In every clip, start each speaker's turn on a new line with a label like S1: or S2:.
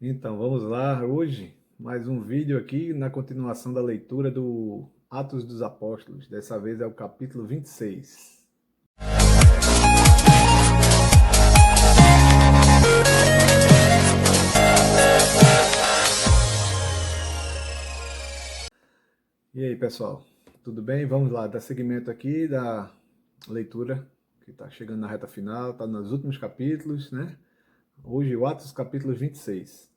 S1: Então, vamos lá. Hoje, mais um vídeo aqui na continuação da leitura do Atos dos Apóstolos. Dessa vez é o capítulo 26. E aí, pessoal? Tudo bem? Vamos lá, dar seguimento aqui da leitura, que está chegando na reta final, está nos últimos capítulos, né? Hoje, o Atos, capítulo 26.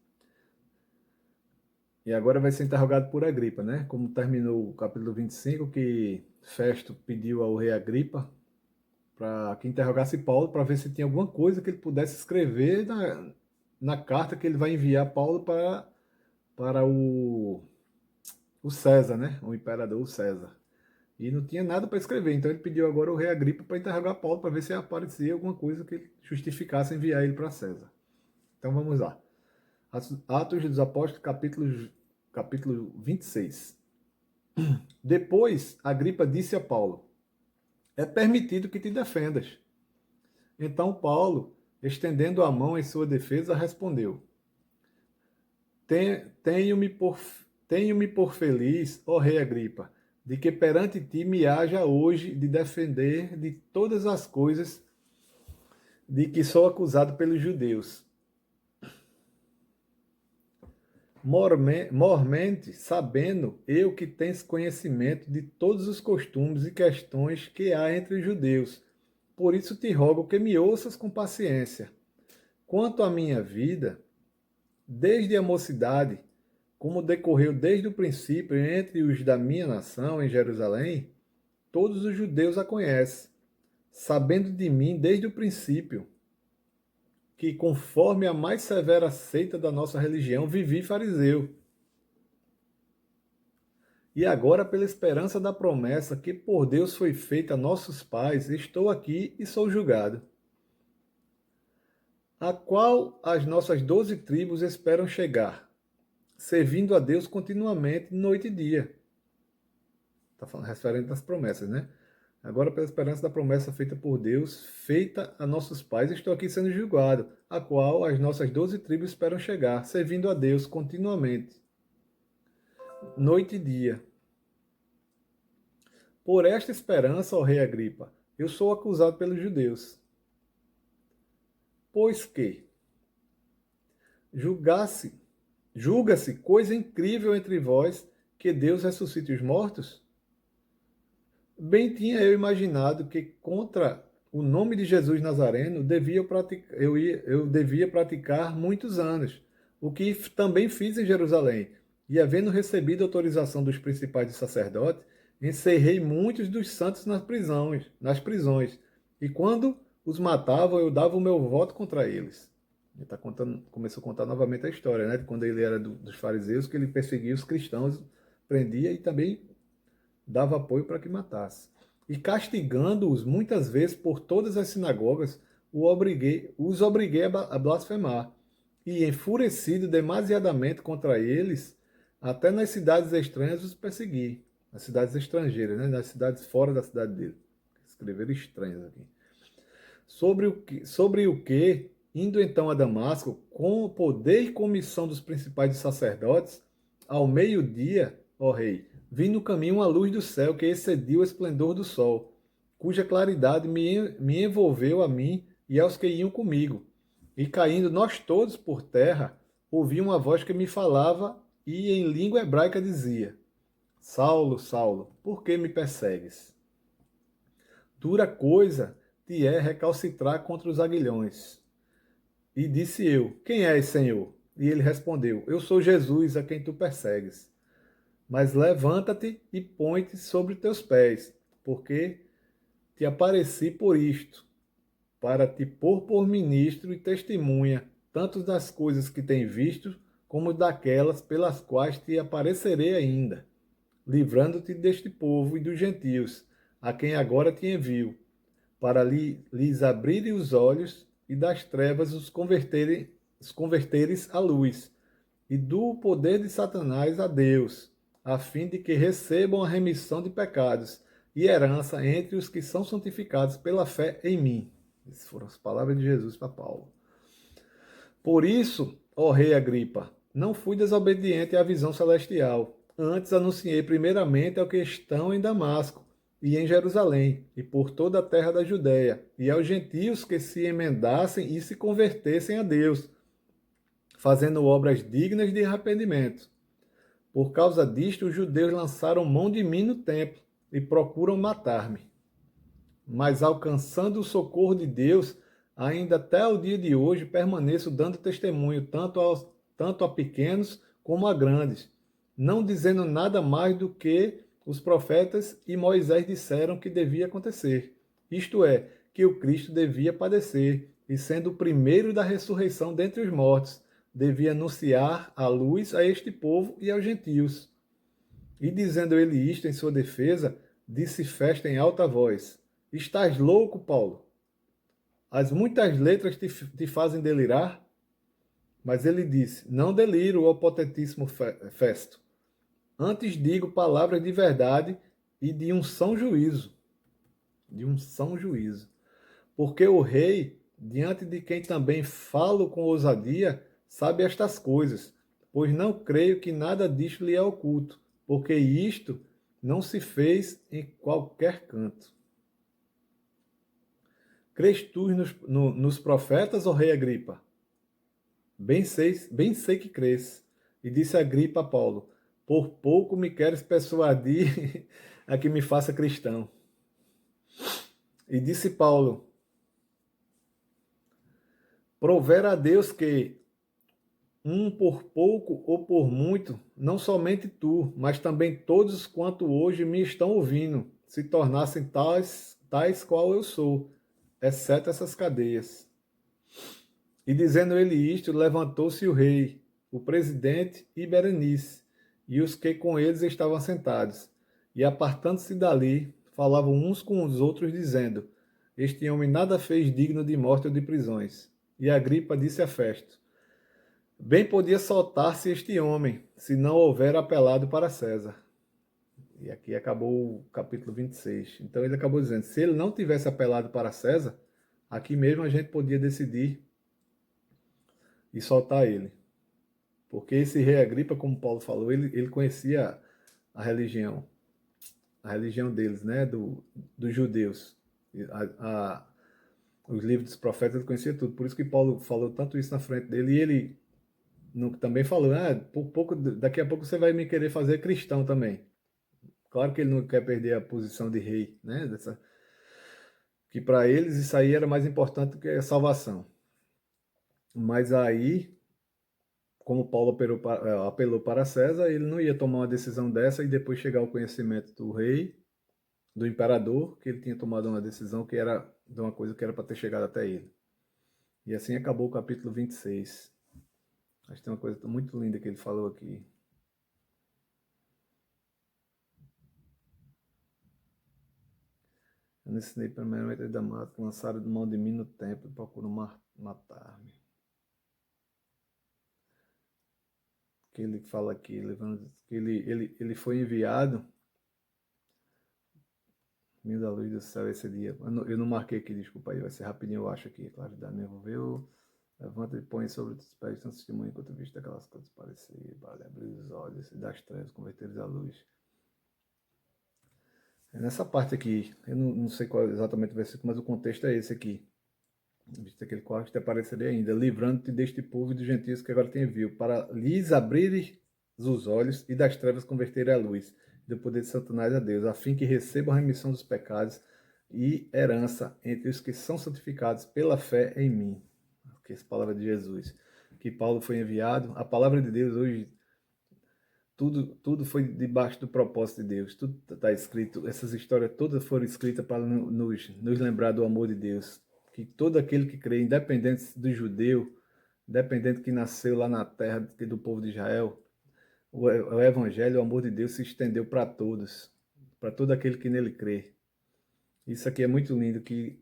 S1: E agora vai ser interrogado por Agripa, né? Como terminou o capítulo 25, que Festo pediu ao rei Agripa para que interrogasse Paulo para ver se tinha alguma coisa que ele pudesse escrever na carta que ele vai enviar Paulo para o César, né? O imperador César. E não tinha nada para escrever, então ele pediu agora ao rei Agripa para interrogar Paulo para ver se aparecia alguma coisa que justificasse enviar ele para César. Então vamos lá. Atos dos Apóstolos, capítulo 26. Depois, Agripa disse a Paulo: é permitido que te defendas. Então Paulo, estendendo a mão em sua defesa, respondeu: Tenho-me por feliz, ó rei Agripa, de que perante ti me haja hoje de defender de todas as coisas de que sou acusado pelos judeus. Mormente, sabendo eu que tens conhecimento de todos os costumes e questões que há entre os judeus. Por isso te rogo que me ouças com paciência. Quanto à minha vida, desde a mocidade, como decorreu desde o princípio entre os da minha nação em Jerusalém, todos os judeus a conhecem, sabendo de mim desde o princípio, que conforme a mais severa seita da nossa religião, vivi fariseu. E agora, pela esperança da promessa que por Deus foi feita a nossos pais, estou aqui e sou julgado. A qual as nossas 12 tribos esperam chegar, servindo a Deus continuamente, noite e dia. Está falando referente às promessas, né? Agora, pela esperança da promessa feita por Deus, feita a nossos pais, estou aqui sendo julgado, a qual as nossas 12 tribos esperam chegar, servindo a Deus continuamente, noite e dia. Por esta esperança, ó rei Agripa, eu sou acusado pelos judeus. Pois que julga-se coisa incrível entre vós que Deus ressuscite os mortos? Bem tinha eu imaginado que contra o nome de Jesus Nazareno eu devia praticar muitos anos, o que também fiz em Jerusalém. E havendo recebido autorização dos principais dos sacerdotes, encerrei muitos dos santos nas prisões. E quando os matavam, eu dava o meu voto contra eles. Ele começou a contar novamente a história, né? De quando ele era dos fariseus, que ele perseguia os cristãos, prendia e também dava apoio para que matasse. E castigando-os muitas vezes por todas as sinagogas, os obriguei a blasfemar. E enfurecido demasiadamente contra eles, até nas cidades estranhas os persegui. Nas cidades estrangeiras, né? Nas cidades fora da cidade dele. Escreveram estranhas aqui. Sobre o que, indo então a Damasco, com o poder e comissão dos principais dos sacerdotes, ao meio-dia, ó rei, vi no caminho uma luz do céu que excedia o esplendor do sol, cuja claridade me envolveu a mim e aos que iam comigo. E caindo nós todos por terra, ouvi uma voz que me falava e em língua hebraica dizia: Saulo, Saulo, por que me persegues? Dura coisa te é recalcitrar contra os aguilhões. E disse eu: Quem és, Senhor? E ele respondeu: Eu sou Jesus a quem tu persegues. Mas levanta-te e põe-te sobre teus pés, porque te apareci por isto, para te pôr por ministro e testemunha, tanto das coisas que tem visto, como daquelas pelas quais te aparecerei ainda, livrando-te deste povo e dos gentios, a quem agora te envio, para lhes abrirem os olhos e das trevas os converteres à luz, e do poder de Satanás a Deus, a fim de que recebam a remissão de pecados e herança entre os que são santificados pela fé em mim. Essas foram as palavras de Jesus para Paulo. Por isso, ó rei Agripa, não fui desobediente à visão celestial. Antes anunciei primeiramente ao que estão em Damasco e em Jerusalém, e por toda a terra da Judéia, e aos gentios que se emendassem e se convertessem a Deus, fazendo obras dignas de arrependimento. Por causa disto, os judeus lançaram mão de mim no templo e procuram matar-me. Mas alcançando o socorro de Deus, ainda até o dia de hoje permaneço dando testemunho tanto a pequenos como a grandes, não dizendo nada mais do que os profetas e Moisés disseram que devia acontecer. Isto é, que o Cristo devia padecer, e sendo o primeiro da ressurreição dentre os mortos, devia anunciar a luz a este povo e aos gentios. E dizendo ele isto em sua defesa, disse festa em alta voz: Estás louco, Paulo? As muitas letras te fazem delirar? Mas ele disse: Não deliro, ó potentíssimo Festo. Antes digo palavras de verdade e de um são juízo. De um são juízo. Porque o rei, diante de quem também falo com ousadia, sabe estas coisas, pois não creio que nada disto lhe é oculto, porque isto não se fez em qualquer canto. Crês tu nos profetas, ó rei Agripa? Bem sei que crês. E disse Agripa a Paulo: Por pouco me queres persuadir a que me faça cristão. E disse Paulo: Prover a Deus que, um por pouco ou por muito, não somente tu, mas também todos quanto hoje me estão ouvindo, se tornassem tais qual eu sou, exceto essas cadeias. E dizendo ele isto, levantou-se o rei, o presidente e Berenice, e os que com eles estavam sentados. E apartando-se dali, falavam uns com os outros, dizendo: Este homem nada fez digno de morte ou de prisões. E Agripa disse a Festo: Bem podia soltar-se este homem, se não houver apelado para César. E aqui acabou o capítulo 26. Então ele acabou dizendo: se ele não tivesse apelado para César, aqui mesmo a gente podia decidir e soltar ele. Porque esse rei Agripa, como Paulo falou, ele conhecia a religião deles, né, dos judeus. Os livros dos profetas, ele conhecia tudo. Por isso que Paulo falou tanto isso na frente dele. E ele também falou: por pouco, daqui a pouco você vai me querer fazer cristão também. Claro que ele não quer perder a posição de rei, né? Que para eles isso aí era mais importante do que a salvação. Mas aí, como Paulo apelou para César, ele não ia tomar uma decisão dessa e depois chegar ao conhecimento do rei, do imperador, que ele tinha tomado uma decisão que era de uma coisa que era para ter chegado até ele. E assim acabou o capítulo 26. Acho que tem uma coisa muito linda que ele falou aqui. Eu ensinei primeiramente a Damasco, lançaram mão de mim no templo e procuram matar-me. Que ele fala aqui, que ele foi enviado, vindo da luz do céu esse dia. Eu não marquei aqui, desculpa aí, vai ser rapidinho, eu acho aqui. Claridade me envolveu. Levanta e põe sobre os pés, tão testemunho enquanto viste aquelas coisas parecidas, para abrir os olhos e das trevas, converter-os à luz. Nessa parte aqui, eu não sei qual é exatamente o versículo, mas o contexto é esse aqui. Visto aquele qual te apareceria ainda, livrando-te deste povo e dos gentios que agora te envio, para lhes abrir os olhos e das trevas converter à luz, do poder de Satanás a Deus, a fim que recebam a remissão dos pecados e herança entre os que são santificados pela fé em mim. Que essa palavra de Jesus, que Paulo foi enviado, a palavra de Deus hoje, tudo foi debaixo do propósito de Deus, tudo está escrito, essas histórias todas foram escritas para nos lembrar do amor de Deus, que todo aquele que crê, independente do judeu, independente que nasceu lá na terra do povo de Israel, o evangelho, o amor de Deus se estendeu para todos, para todo aquele que nele crê. Isso aqui é muito lindo, que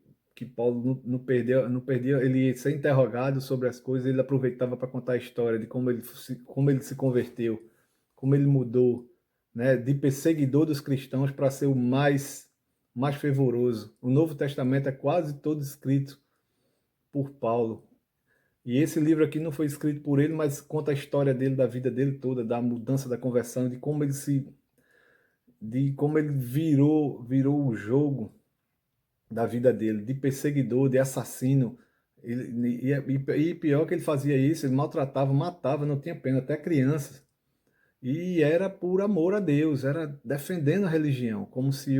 S1: Paulo não perdia, ele ia ser interrogado sobre as coisas, ele aproveitava para contar a história de como ele se converteu, como ele mudou, né, de perseguidor dos cristãos para ser o mais fervoroso. O Novo Testamento é quase todo escrito por Paulo. E esse livro aqui não foi escrito por ele, mas conta a história dele, da vida dele toda, da mudança, da conversão, de como ele virou o jogo da vida dele, de perseguidor, de assassino. E pior que ele fazia isso, ele maltratava, matava, não tinha pena, até crianças. E era por amor a Deus, era defendendo a religião, como se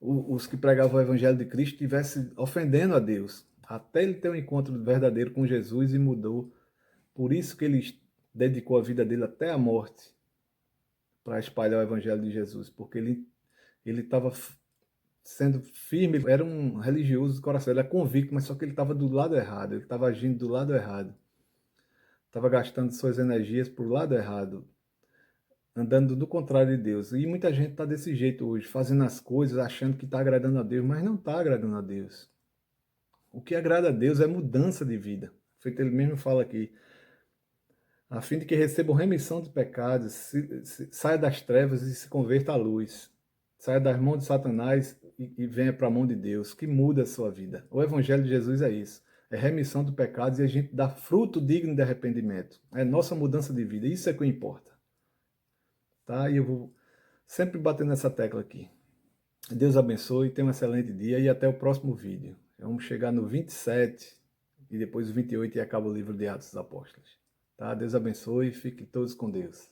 S1: os que pregavam o evangelho de Cristo estivessem ofendendo a Deus. Até ele ter um encontro verdadeiro com Jesus e mudou. Por isso que ele dedicou a vida dele até a morte para espalhar o evangelho de Jesus, porque ele estava sendo firme, era um religioso do coração, ele era convicto, mas só que ele estava do lado errado, ele estava agindo do lado errado, estava gastando suas energias para o lado errado, andando do contrário de Deus. E muita gente está desse jeito hoje, fazendo as coisas, achando que está agradando a Deus, mas não está agradando a Deus. O que agrada a Deus é mudança de vida. Feito ele mesmo fala aqui, a fim de que recebam remissão de pecados, saia das trevas e se converta à luz. Saia das mãos de Satanás e venha para a mão de Deus, que muda a sua vida. O Evangelho de Jesus é isso. É remissão de pecados e a gente dá fruto digno de arrependimento. É nossa mudança de vida. Isso é que importa. Tá? E eu vou sempre bater nessa tecla aqui. Deus abençoe, tenha um excelente dia e até o próximo vídeo. Vamos chegar no 27 e depois o 28 e acaba o livro de Atos dos Apóstolos. Tá? Deus abençoe e fiquem todos com Deus.